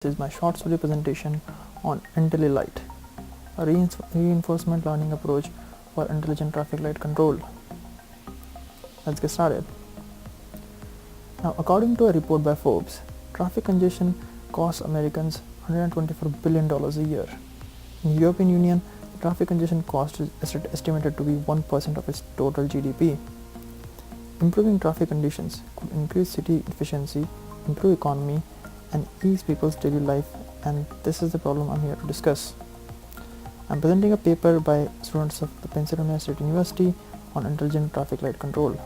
This is my short story presentation on IntelliLight, a reinforcement learning approach for intelligent traffic light control. Let's get started. Now, according to a report by Forbes, traffic congestion costs Americans $124 billion a year. In the European Union, the traffic congestion cost is estimated to be 1% of its total GDP. Improving traffic conditions could increase city efficiency, improve economy, and ease people's daily life, and this is the problem I'm here to discuss. I'm presenting a paper by students of the Pennsylvania State University on intelligent traffic light control.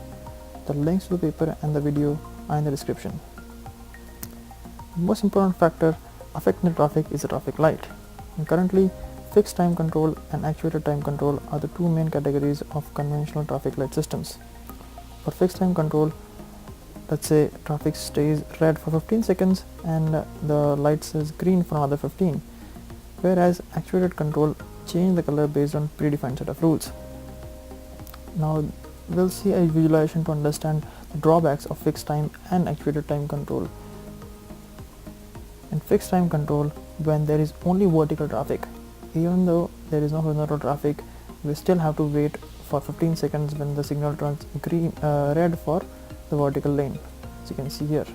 The links to the paper and the video are in the description. The most important factor affecting the traffic is the traffic light. And currently, fixed time control and actuated time control are the two main categories of conventional traffic light systems. For fixed time control, let's say traffic stays red for 15 seconds and the light says green for another 15, whereas actuated control change the color based on predefined set of rules. Now we'll see a visualization to understand the drawbacks of fixed time and actuated time control. In fixed time control, when there is only vertical traffic, even though there is no horizontal traffic, we still have to wait for 15 seconds when the signal turns red for the vertical lane. As you can see here,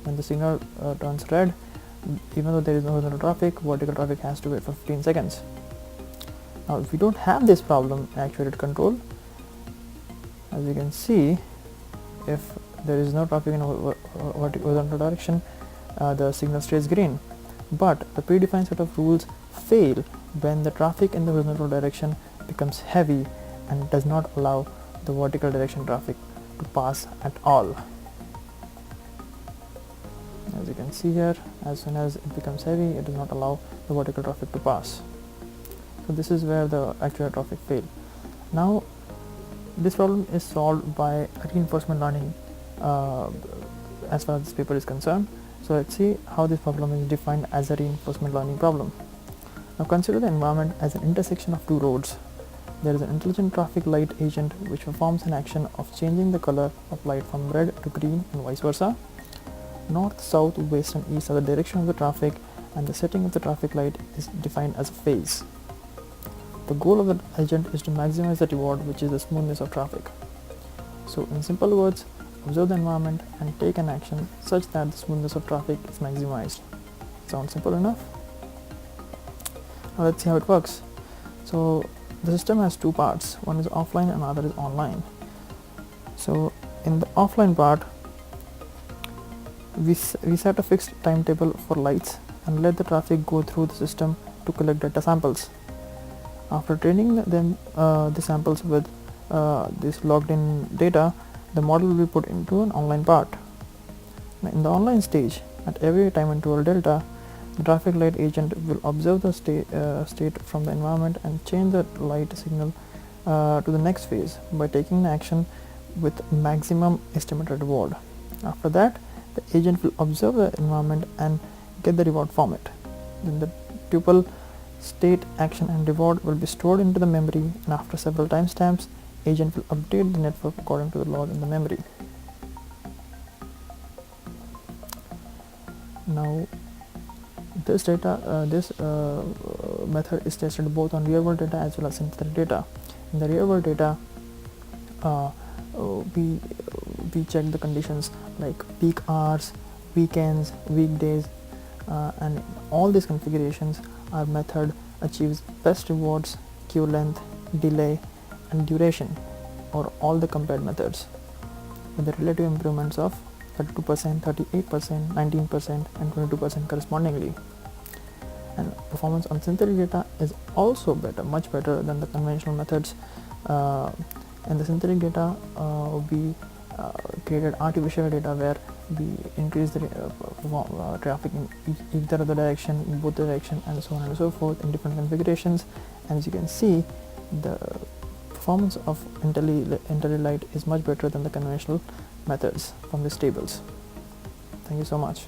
when the signal turns red, even though there is no horizontal traffic, vertical traffic has to wait for 15 seconds. Now if we don't have this problem in actuated control, as you can see, if there is no traffic in horizontal direction, the signal stays green, but the predefined set of rules fail when the traffic in the horizontal direction becomes heavy and does not allow the vertical direction traffic to pass at all. As you can see here, as soon as it becomes heavy, it does not allow the vertical traffic to pass. So this is where the actual traffic fail. Now this problem is solved by reinforcement learning as far as this paper is concerned. So let's see how this problem is defined as a reinforcement learning problem. Now consider the environment as an intersection of two roads. There is an intelligent traffic light agent which performs an action of changing the color of light from red to green and vice versa. North, south, west and east are the direction of the traffic, and the setting of the traffic light is defined as a phase. The goal of the agent is to maximize the reward, which is the smoothness of traffic. So in simple words, observe the environment and take an action such that the smoothness of traffic is maximized. Sounds simple enough? Now let's see how it works. So the system has two parts, one is offline and another is online. So in the offline part, we set a fixed timetable for lights and let the traffic go through the system to collect data samples. After training the samples with this logged in data, the model will be put into an online part. Now, in the online stage, at every time interval delta, the traffic light agent will observe the state from the environment and change the light signal to the next phase by taking an action with maximum estimated reward. After that, the agent will observe the environment and get the reward from it. Then the tuple state, action and reward will be stored into the memory, and after several timestamps, agent will update the network according to the laws in the memory. Now this method is tested both on real world data as well as synthetic data. In the real world data, we check the conditions like peak hours, weekends, weekdays, and all these configurations, our method achieves best rewards, queue length, delay and duration, or all the compared methods, with the relative improvements of 32%, 38%, 19% and 22% correspondingly. And performance on synthetic data is also better, much better than the conventional methods. In the synthetic data, we created artificial data where we increase the traffic in either of the direction, in both the direction, and so on and so forth in different configurations. And as you can see, the performance of IntelliLight is much better than the conventional methods from these tables. Thank you so much.